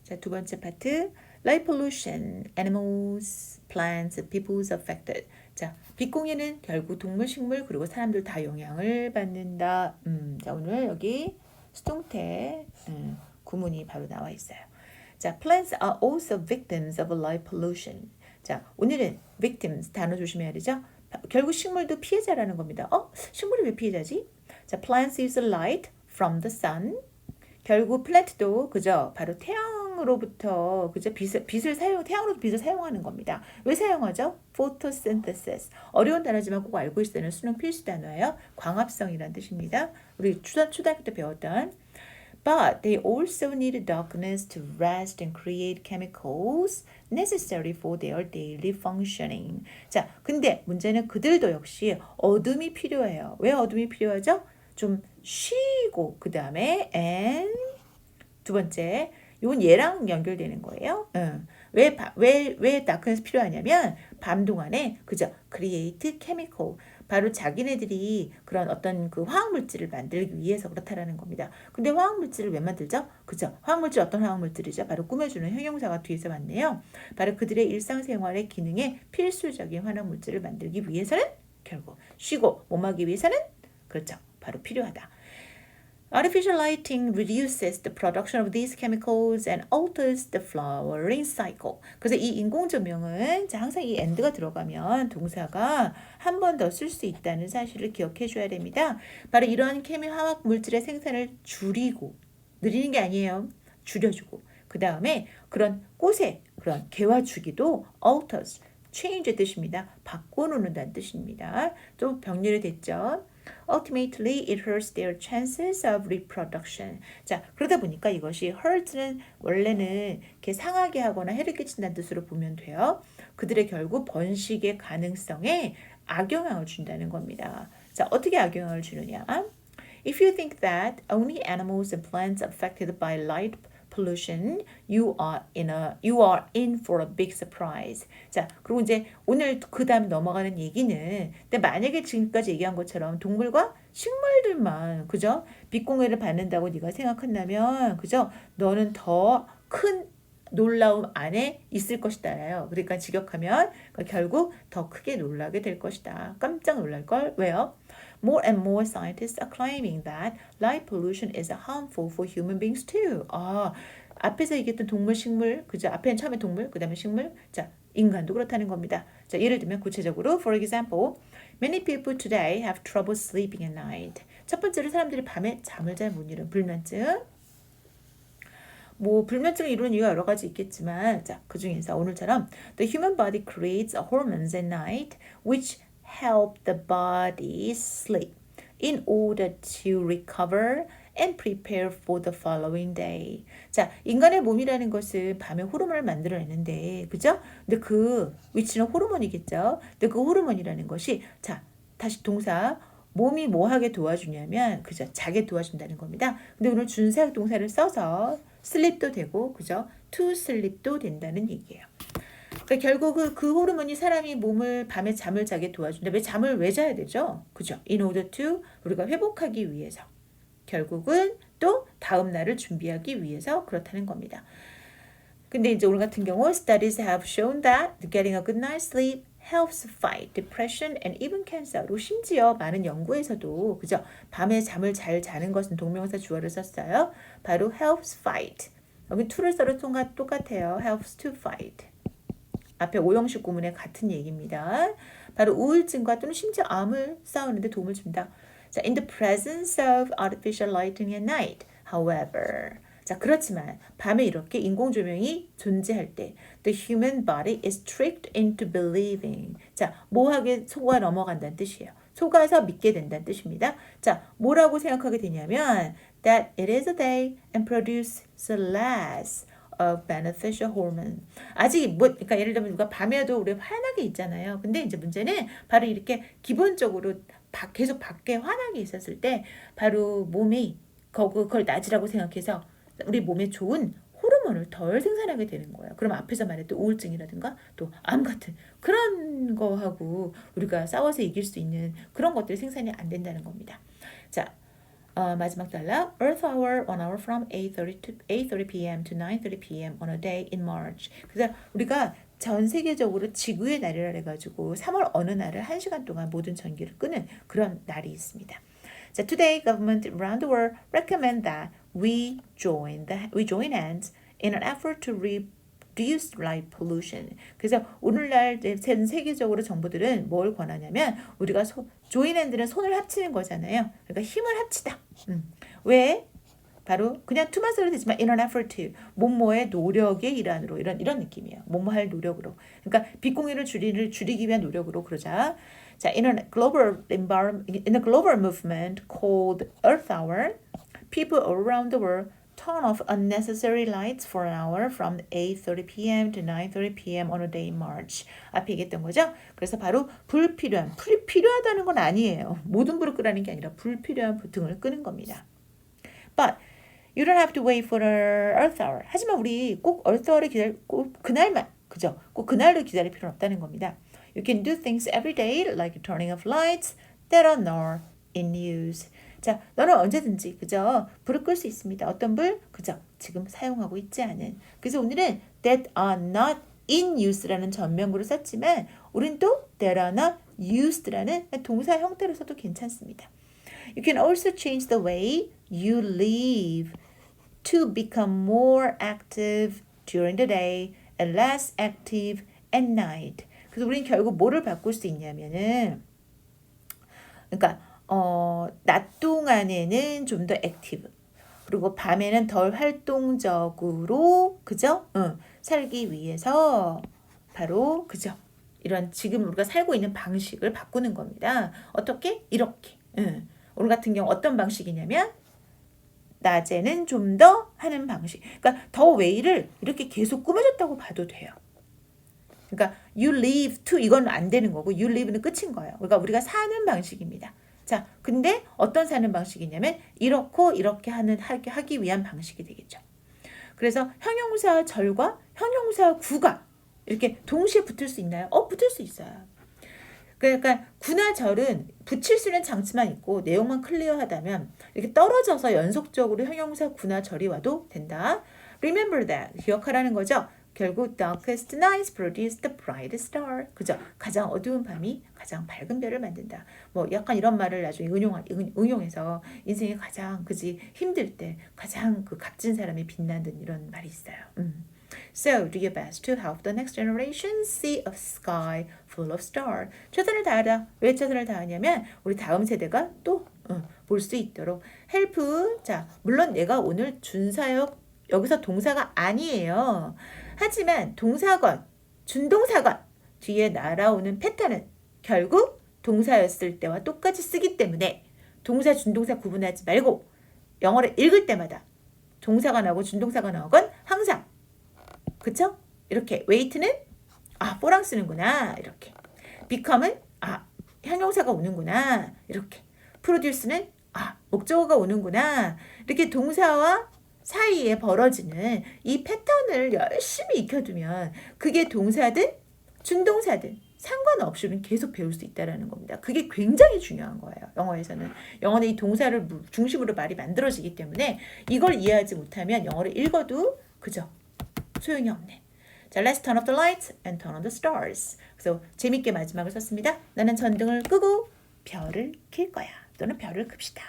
자, 두 번째 파트. Light pollution, animals, plants, people's affected. 자, 빛 공해는 결국 동물, 식물 그리고 사람들 다 영향을 받는다. 자, 오늘 여기 수동태 구문이 바로 나와 있어요. 자, plants are also victims of light pollution. 자, 오늘은 victims 단어 조심해야 되죠? 결국 식물도 피해자라는 겁니다. 식물이 왜 피해자지? 자, plants use light from the sun. 결국 플랜트도 그죠? 바로 태양으로부터 그죠? 태양으로부터 빛을 사용하는 겁니다. 왜 사용하죠? photosynthesis. 어려운 단어지만 꼭 알고 있어야 하는 수능 필수 단어예요. 광합성이라는 뜻입니다. 우리 초등학교 때 배웠던 But they also need darkness to rest and create chemicals necessary for their daily functioning. 자, 근데 문제는 그들도 역시 어둠이 필요해요. 왜 어둠이 필요하죠? 좀 쉬고 그 다음에 and 두 번째 이건 얘랑 연결되는 거예요. 왜 darkness 필요하냐면 밤 동안에 그죠? create chemical 바로 자기네들이 그런 어떤 그 화학물질을 만들기 위해서 그렇다라는 겁니다. 근데 화학물질을 왜 만들죠? 그죠? 화학물질 어떤 화학물질이죠? 바로 꾸며주는 형용사가 뒤에서 왔네요. 바로 그들의 일상생활의 기능에 필수적인 화학물질을 만들기 위해서는 결국 쉬고 몸하기 위해서는 그렇죠. 바로 필요하다. Artificial lighting reduces the production of these chemicals and alters the flowering cycle. 그래서 이 인공 조명은 항상 이 and가 들어가면 동사가 한 번 더 쓸 수 있다는 사실을 기억해 줘야 됩니다. 바로 이러한 화학 물질의 생산을 줄이고 느리는 게 아니에요. 줄여주고 그 다음에 그런 꽃의 그런 개화 주기도 alters, change의 뜻입니다. 바꿔놓는다는 뜻입니다. 또 병렬이 됐죠. Ultimately, it hurts their chances of reproduction. 자, 그러다 보니까 이것이 hurt는 원래는 이렇게 상하게 하거나 해를 끼친다는 뜻으로 보면 돼요. 그들의 결국 번식의 가능성에 악영향을 준다는 겁니다. 자, 어떻게 악영향을 주느냐? If you think that only animals and plants affected by light pollution, you are in for a big surprise. 자, 그리고 이제 오늘 그 다음 넘어가는 얘기는, 근데 만약에 지금까지 얘기한 것처럼 동물과 식물들만 그죠? 빛공해를 받는다고 네가 생각한다면 그죠? 너는 더 큰 놀라움 안에 있을 것이다요. 그러니까 직역하면 결국 더 크게 놀라게 될 것이다. 깜짝 놀랄 걸. 왜요? More and more scientists are claiming that light pollution is harmful for human beings too. 앞에서 얘기했던 동물, 식물, 그죠? 앞에는 처음에 동물, 그 다음에 식물, 자, 인간도 그렇다는 겁니다. 자, 예를 들면 구체적으로, for example, many people today have trouble sleeping at night. 첫 번째로 사람들이 밤에 잠을 잘 못 이루는 불면증. 불면증을 이루는 이유가 여러 가지 있겠지만, 자, 그 중에서 오늘처럼 the human body creates hormones at night which help the body sleep in order to recover and prepare for the following day. 자, 인간의 몸이라는 것은 밤에 호르몬을 만들어내는데, 그죠? 근데 그 위치는 호르몬이겠죠? 근데 그 호르몬이라는 것이, 자, 다시 동사, 몸이 뭐 하게 도와주냐면, 그죠? 자게 도와준다는 겁니다. 근데 오늘 준사역 동사를 써서 sleep도 되고, 그죠? to sleep도 된다는 얘기예요. 그러니까 결국 그 호르몬이 사람이 몸을 밤에 잠을 자게 도와준다. 왜 잠을 왜 자야 되죠? 그죠? In order to 우리가 회복하기 위해서. 결국은 또 다음 날을 준비하기 위해서 그렇다는 겁니다. 근데 이제 오늘 같은 경우 studies have shown that getting a good night's sleep helps fight depression and even cancer로 심지어 많은 연구에서도 그죠? 밤에 잠을 잘 자는 것은 동명사 주어를 썼어요. 바로 helps fight. 여기 to를 써도 똑같아요. helps to fight. 앞에 오형식 구문의 같은 얘기입니다. 바로 우울증과 또는 심지어 암을 싸우는데 도움을 준다. 자, in the presence of artificial lighting at night, however. 자, 그렇지만 밤에 이렇게 인공 조명이 존재할 때 the human body is tricked into believing. 자, 뭐하게 속아 넘어간다는 뜻이에요. 속아서 믿게 된다는 뜻입니다. 자, 뭐라고 생각하게 되냐면 that it is a day and produces less of beneficial hormone. 아직 그러니까 예를 들면 누가 밤에도 우리 환하게 있잖아요. 근데 이제 문제는 바로 이렇게 기본적으로 계속 밖에 환하게 있었을 때 바로 몸이 그걸 낮이라고 생각해서 우리 몸에 좋은 호르몬을 덜 생산하게 되는 거예요. 그럼 앞에서 말했던 우울증이라든가 또 암 같은 그런 거하고 우리가 싸워서 이길 수 있는 그런 것들이 생산이 안 된다는 겁니다. 자, 마지막 단락 Earth hour 1 hour from 8:30 p.m. to 9:30 p.m. on a day in March. 그래서 우리가 전 세계적으로 지구의 날이라 해가지고 3월 어느 날을 1시간 동안 모든 전기를 끄는 그런 날이 있습니다. 자, today government around the world recommend that we join hands in an effort to reduce light pollution. 그래서 오늘날 전 세계적으로 정부들은 뭘 권하냐면 우리가 join hand는 손을 합치는 거잖아요. 그러니까 힘을 합치다. 왜? 바로 그냥 투만 써도 되지만 in an effort to 뭐뭐의 노력의 일환으로 이런 느낌이에요. 뭐뭐할 노력으로. 그러니까 빛 공유를 줄이기 위한 노력으로 그러자. 자, in a global movement called Earth Hour, people around the world turn off unnecessary lights for an hour from 8:30 p.m. to 9:30 p.m. on a day in March. 앞에 얘기했던 거죠. 그래서 바로 불이 필요하다는 건 아니에요. 모든 불을 끄라는 게 아니라 불필요한 등을 끄는 겁니다. But you don't have to wait for Earth Hour. 하지만 우리 꼭 Earth Hour을 꼭 그날만, 그죠? 꼭 그날로 기다릴 필요는 없다는 겁니다. You can do things every day like turning off lights that are not in use. 자, 너는 언제든지 그죠? 불을 끌 수 있습니다. 어떤 불? 그죠? 지금 사용하고 있지 않은. 그래서 오늘은 that are not in use라는 전면구를 썼지만 우린 또 that are not used라는 동사 형태로 써도 괜찮습니다. You can also change the way you live to become more active during the day and less active at night. 그래서 우리는 결국 뭐를 바꿀 수 있냐면은 그러니까 낮 동안에는 좀 더 액티브 그리고 밤에는 덜 활동적으로 그죠? 살기 위해서 바로 그죠? 이런 지금 우리가 살고 있는 방식을 바꾸는 겁니다. 어떻게? 이렇게. 오늘 같은 경우 어떤 방식이냐면 낮에는 좀 더 하는 방식. 그러니까 더 웨이를 이렇게 계속 꾸며줬다고 봐도 돼요. 그러니까 you live to 이건 안 되는 거고 you live는 끝인 거예요. 그러니까 우리가 사는 방식입니다. 자, 근데 어떤 사는 방식이냐면 이렇게 하기 위한 방식이 되겠죠. 그래서 형용사 절과 형용사 구가 이렇게 동시에 붙을 수 있나요? 붙을 수 있어요. 그러니까 구나 절은 붙일 수 있는 장치만 있고 내용만 클리어하다면 이렇게 떨어져서 연속적으로 형용사 구나 절이 와도 된다. Remember that. 기억하라는 거죠. 결국 darkest nights produce the brightest star. 그죠? 가장 어두운 밤이 가장 밝은 별을 만든다. 뭐 약간 이런 말을 나중에 응용해서 인생이 가장 힘들 때 가장 값진 사람이 빛나는 이런 말이 있어요. So do your best to help the next generation see a sky full of stars. 최선을 다하라. 왜 최선을 다하냐면 우리 다음 세대가 또 볼 수 있도록 help. 자, 물론 내가 오늘 준사역 여기서 동사가 아니에요. 하지만 동사건, 준동사건 뒤에 날아오는 패턴은 결국 동사였을 때와 똑같이 쓰기 때문에 동사, 준동사 구분하지 말고 영어를 읽을 때마다 동사가 나오고 준동사가 나오건 항상 그쵸? 이렇게 wait는 for랑 쓰는구나 이렇게 become은 형용사가 오는구나 이렇게 produce는 목적어가 오는구나 이렇게 동사와 사이에 벌어지는 이 패턴을 열심히 익혀두면 그게 동사든 준동사든 상관없이 우리는 계속 배울 수 있다는 겁니다. 그게 굉장히 중요한 거예요. 영어에서는. 영어는 이 동사를 중심으로 말이 만들어지기 때문에 이걸 이해하지 못하면 영어를 읽어도 그죠? 소용이 없네. 자, let's turn off the lights and turn on the stars. 그래서 재밌게 마지막을 썼습니다. 나는 전등을 끄고 별을 켤 거야. 또는 별을 끕시다.